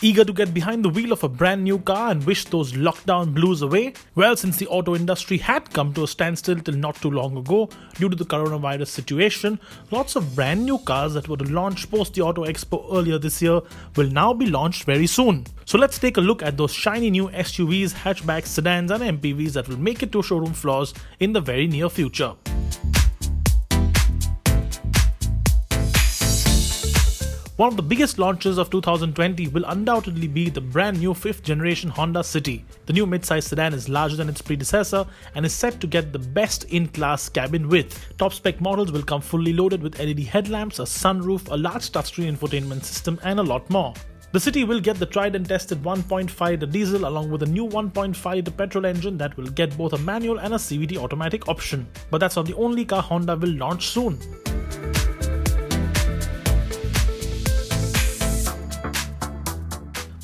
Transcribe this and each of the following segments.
Eager to get behind the wheel of a brand new car and wish those lockdown blues away? Well, since the auto industry had come to a standstill till not too long ago due to the coronavirus situation, lots of brand new cars that were to launch post the Auto Expo earlier this year will now be launched very soon. So let's take a look at those shiny new SUVs, hatchbacks, sedans and MPVs that will make it to showroom floors in the very near future. One of the biggest launches of 2020 will undoubtedly be the brand new 5th generation Honda City. The new mid-size sedan is larger than its predecessor and is set to get the best in-class cabin width. Top spec models will come fully loaded with LED headlamps, a sunroof, a large touchscreen infotainment system and a lot more. The City will get the tried and tested 1.5 diesel along with a new 1.5 petrol engine that will get both a manual and a CVT automatic option. But that's not the only car Honda will launch soon.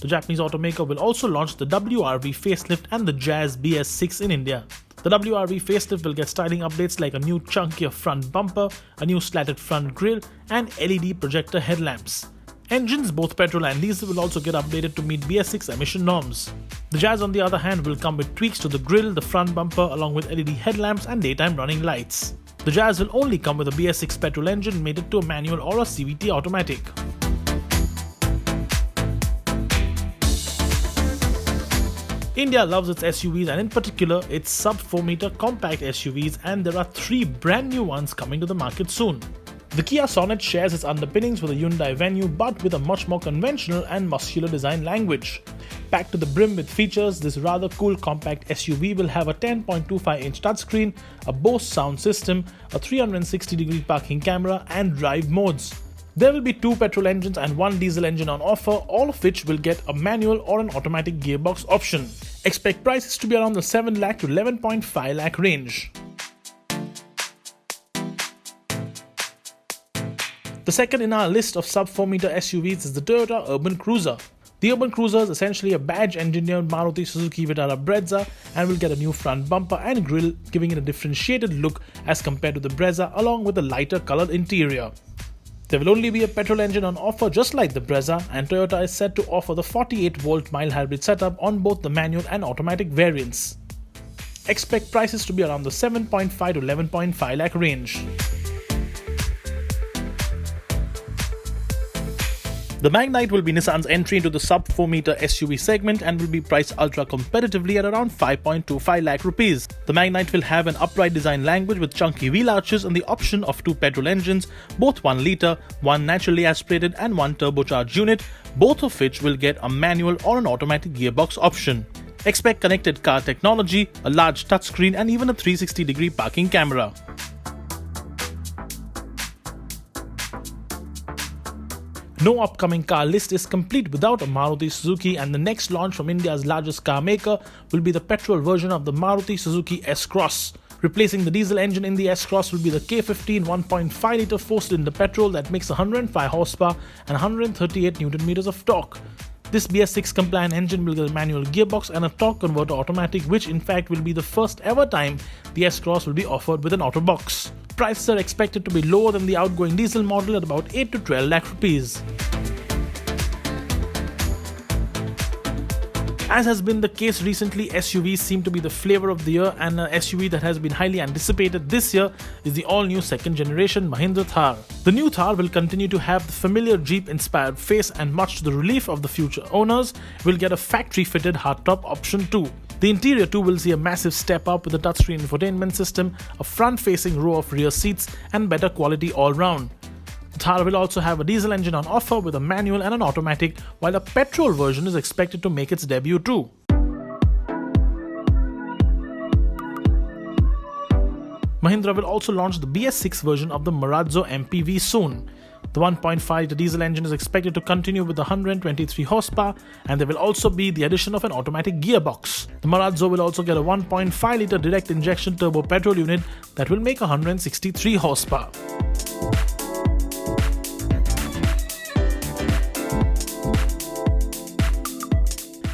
The Japanese automaker will also launch the WRV Facelift and the Jazz BS6 in India. The WRV Facelift will get styling updates like a new chunkier front bumper, a new slatted front grille and LED projector headlamps. Engines, both petrol and diesel, will also get updated to meet BS6 emission norms. The Jazz on the other hand will come with tweaks to the grille, the front bumper along with LED headlamps and daytime running lights. The Jazz will only come with a BS6 petrol engine mated to a manual or a CVT automatic. India loves its SUVs and in particular its sub-4 meter compact SUVs, and there are 3 brand new ones coming to the market soon. The Kia Sonet shares its underpinnings with a Hyundai Venue but with a much more conventional and muscular design language. Packed to the brim with features, this rather cool compact SUV will have a 10.25-inch touchscreen, a Bose sound system, a 360-degree parking camera and drive modes. There will be 2 petrol engines and 1 diesel engine on offer, all of which will get a manual or an automatic gearbox option. Expect prices to be around the 7 lakh to 11.5 lakh range. The second in our list of sub-4 meter SUVs is the Toyota Urban Cruiser. The Urban Cruiser is essentially a badge-engineered Maruti Suzuki Vitara Brezza and will get a new front bumper and grille, giving it a differentiated look as compared to the Brezza along with a lighter colored interior. There will only be a petrol engine on offer just like the Brezza, and Toyota is set to offer the 48-volt mild hybrid setup on both the manual and automatic variants. Expect prices to be around the 7.5 to 11.5 lakh range. The Magnite will be Nissan's entry into the sub-4 meter SUV segment and will be priced ultra competitively at around 5.25 lakh rupees. The Magnite will have an upright design language with chunky wheel arches and the option of 2 petrol engines, both 1 litre, 1 naturally aspirated and 1 turbocharged unit, both of which will get a manual or an automatic gearbox option. Expect connected car technology, a large touchscreen and even a 360-degree parking camera. No upcoming car list is complete without a Maruti Suzuki, and the next launch from India's largest car maker will be the petrol version of the Maruti Suzuki S-Cross. Replacing the diesel engine in the S-Cross will be the K15 1.5 litre 4-cylinder petrol that makes 105 horsepower and 138 Nm of torque. This BS6 compliant engine will get a manual gearbox and a torque converter automatic, which in fact will be the first ever time the S-Cross will be offered with an auto box. Prices are expected to be lower than the outgoing diesel model at about 8 to 12 lakh rupees. As has been the case recently, SUVs seem to be the flavor of the year, and an SUV that has been highly anticipated this year is the all-new 2nd generation Mahindra Thar. The new Thar will continue to have the familiar Jeep-inspired face, and much to the relief of the future owners, will get a factory-fitted hardtop option too. The interior too will see a massive step up with a touchscreen infotainment system, a front-facing row of rear seats and better quality all-round. The Thar will also have a diesel engine on offer with a manual and an automatic, while a petrol version is expected to make its debut too. Mahindra will also launch the BS6 version of the Marazzo MPV soon. The 1.5 diesel engine is expected to continue with 123 horsepower, and there will also be the addition of an automatic gearbox. The Marazzo will also get a 1.5 litre direct injection turbo petrol unit that will make 163 horsepower.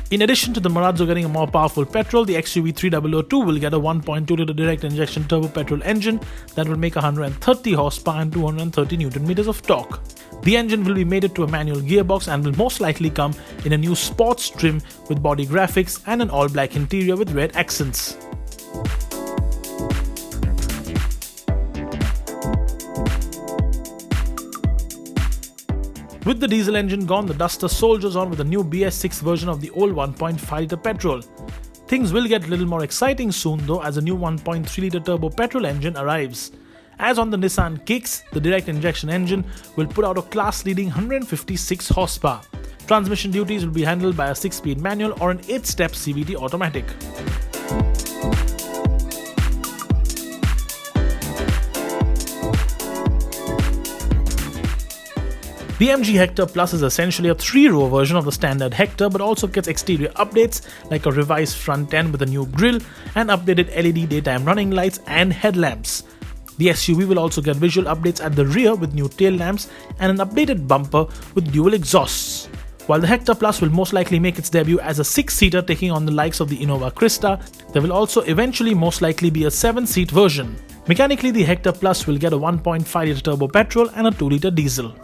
In addition to the Marazzo getting a more powerful petrol, the XUV 3002 will get a 1.2-litre direct injection turbo petrol engine that will make 130 horsepower and 230 Nm of torque. The engine will be mated to a manual gearbox and will most likely come in a new sports trim with body graphics and an all-black interior with red accents. With the diesel engine gone, the Duster soldiers on with a new BS6 version of the old 1.5-litre petrol. Things will get a little more exciting soon though, as a new 1.3-litre turbo petrol engine arrives. As on the Nissan Kicks, the direct injection engine will put out a class-leading 156 horsepower. Transmission duties will be handled by a 6-speed manual or an 8-step CVT automatic. The MG Hector Plus is essentially a 3-row version of the standard Hector, but also gets exterior updates like a revised front end with a new grille and updated LED daytime running lights and headlamps. The SUV will also get visual updates at the rear with new tail lamps and an updated bumper with dual exhausts. While the Hector Plus will most likely make its debut as a 6-seater taking on the likes of the Innova Krista, there will also eventually most likely be a 7-seat version. Mechanically, the Hector Plus will get a 1.5-litre turbo petrol and a 2-litre diesel.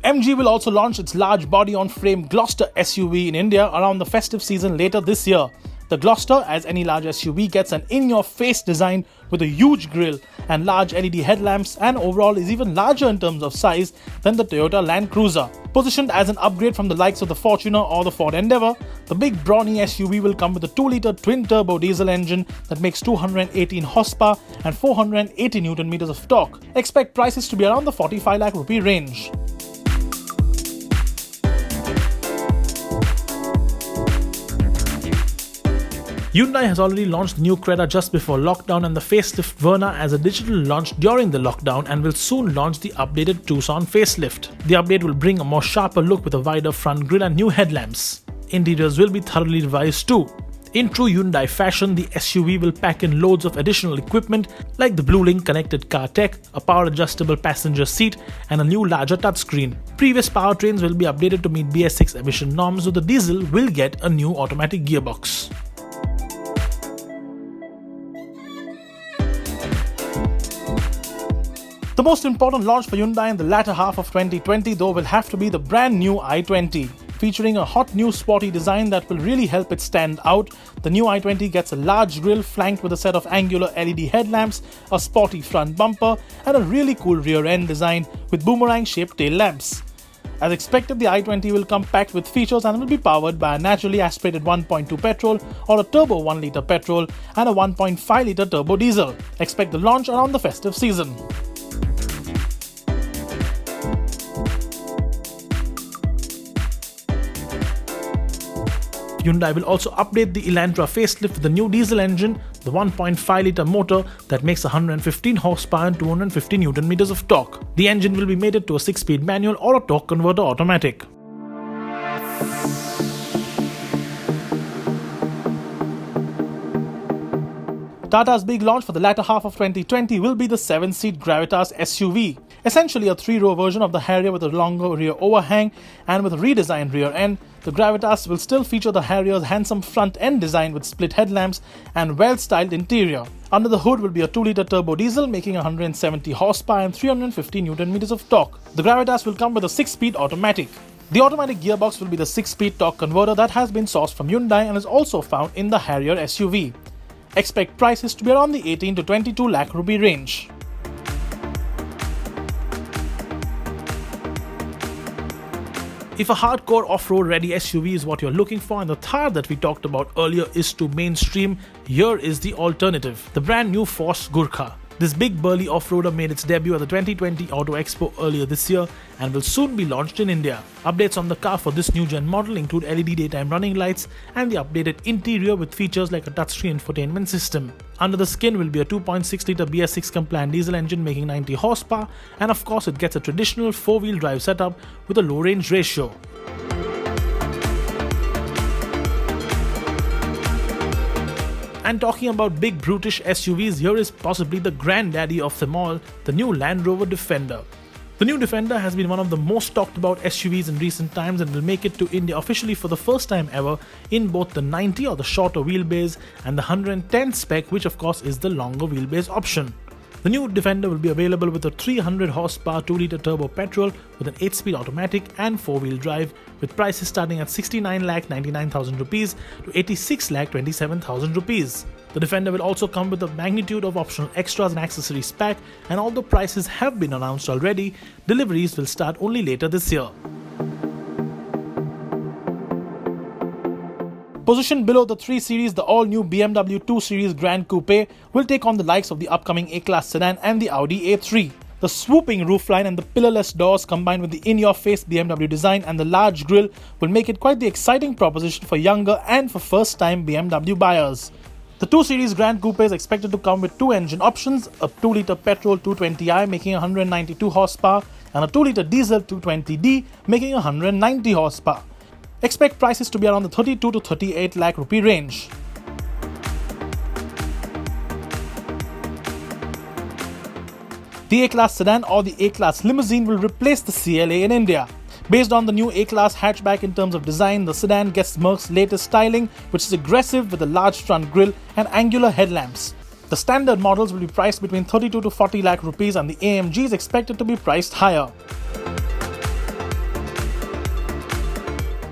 MG will also launch its large body-on-frame Gloster SUV in India around the festive season later this year. The Gloster, as any large SUV, gets an in-your-face design with a huge grille and large LED headlamps, and overall is even larger in terms of size than the Toyota Land Cruiser. Positioned as an upgrade from the likes of the Fortuner or the Ford Endeavour, the big brawny SUV will come with a 2-litre twin-turbo diesel engine that makes 218 horsepower and 480 Nm of torque. Expect prices to be around the 45 lakh rupee range. Hyundai has already launched the new Creta just before lockdown and the facelift Verna as a digital launch during the lockdown, and will soon launch the updated Tucson facelift. The update will bring a more sharper look with a wider front grille and new headlamps. Interiors will be thoroughly revised too. In true Hyundai fashion, the SUV will pack in loads of additional equipment like the Bluelink connected car tech, a power adjustable passenger seat and a new larger touchscreen. Previous powertrains will be updated to meet BS6 emission norms, so the diesel will get a new automatic gearbox. The most important launch for Hyundai in the latter half of 2020 though will have to be the brand new i20. Featuring a hot new sporty design that will really help it stand out, the new i20 gets a large grille flanked with a set of angular LED headlamps, a sporty front bumper and a really cool rear end design with boomerang-shaped tail lamps. As expected, the i20 will come packed with features and will be powered by a naturally aspirated 1.2 petrol or a turbo 1-litre petrol and a 1.5-litre turbo diesel. Expect the launch around the festive season. Hyundai will also update the Elantra facelift with the new diesel engine, the 1.5-litre motor that makes 115 horsepower and 250 Nm of torque. The engine will be mated to a 6-speed manual or a torque converter automatic. Tata's big launch for the latter half of 2020 will be the 7-seat Gravitas SUV. Essentially a 3-row version of the Harrier with a longer rear overhang and with a redesigned rear end, the Gravitas will still feature the Harrier's handsome front end design with split headlamps and well-styled interior. Under the hood will be a 2-litre turbo diesel making 170 horsepower and 350 Nm of torque. The Gravitas will come with a 6-speed automatic. The automatic gearbox will be the 6-speed torque converter that has been sourced from Hyundai and is also found in the Harrier SUV. Expect prices to be around the 18 to 22 lakh rupee range. If a hardcore off-road ready SUV is what you're looking for and the Thar that we talked about earlier is too mainstream, here is the alternative, the brand new Force Gurkha. This big burly off-roader made its debut at the 2020 Auto Expo earlier this year and will soon be launched in India. Updates on the car for this new gen model include LED daytime running lights and the updated interior with features like a touchscreen infotainment system. Under the skin will be a 2.6-litre BS6 compliant diesel engine making 90 horsepower, and of course it gets a traditional 4-wheel drive setup with a low range ratio. And talking about big brutish SUVs, here is possibly the granddaddy of them all, the new Land Rover Defender. The new Defender has been one of the most talked about SUVs in recent times and will make it to India officially for the first time ever in both the 90 or the shorter wheelbase and the 110 spec, which of course is the longer wheelbase option. The new Defender will be available with a 300 horsepower 2-litre turbo petrol with an 8-speed automatic and 4-wheel drive, with prices starting at 69,99,000 rupees to 86,27,000 rupees. The Defender will also come with a magnitude of optional extras and accessories pack, and although prices have been announced already, deliveries will start only later this year. Positioned below the 3 Series, the all-new BMW 2 Series Gran Coupe will take on the likes of the upcoming A-Class sedan and the Audi A3. The swooping roofline and the pillarless doors combined with the in-your-face BMW design and the large grille will make it quite the exciting proposition for younger and for first-time BMW buyers. The 2 Series Gran Coupe is expected to come with 2 engine options, a 2-litre petrol 220i making 192 horsepower and a 2-litre diesel 220D making 190 horsepower. Expect prices to be around the 32 to 38 lakh rupee range. The A-Class sedan or the A-Class limousine will replace the CLA in India. Based on the new A-Class hatchback in terms of design, the sedan gets Merc's latest styling, which is aggressive with a large front grille and angular headlamps. The standard models will be priced between 32 to 40 lakh rupees and the AMG is expected to be priced higher.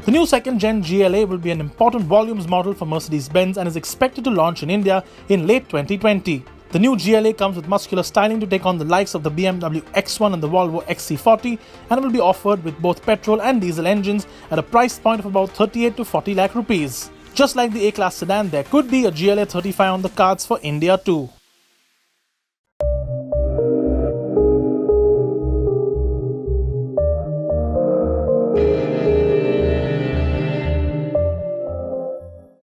The new second-gen GLA will be an important volumes model for Mercedes-Benz and is expected to launch in India in late 2020. The new GLA comes with muscular styling to take on the likes of the BMW X1 and the Volvo XC40, and it will be offered with both petrol and diesel engines at a price point of about 38 to 40 lakh rupees. Just like the A-Class sedan, there could be a GLA 35 on the cards for India too.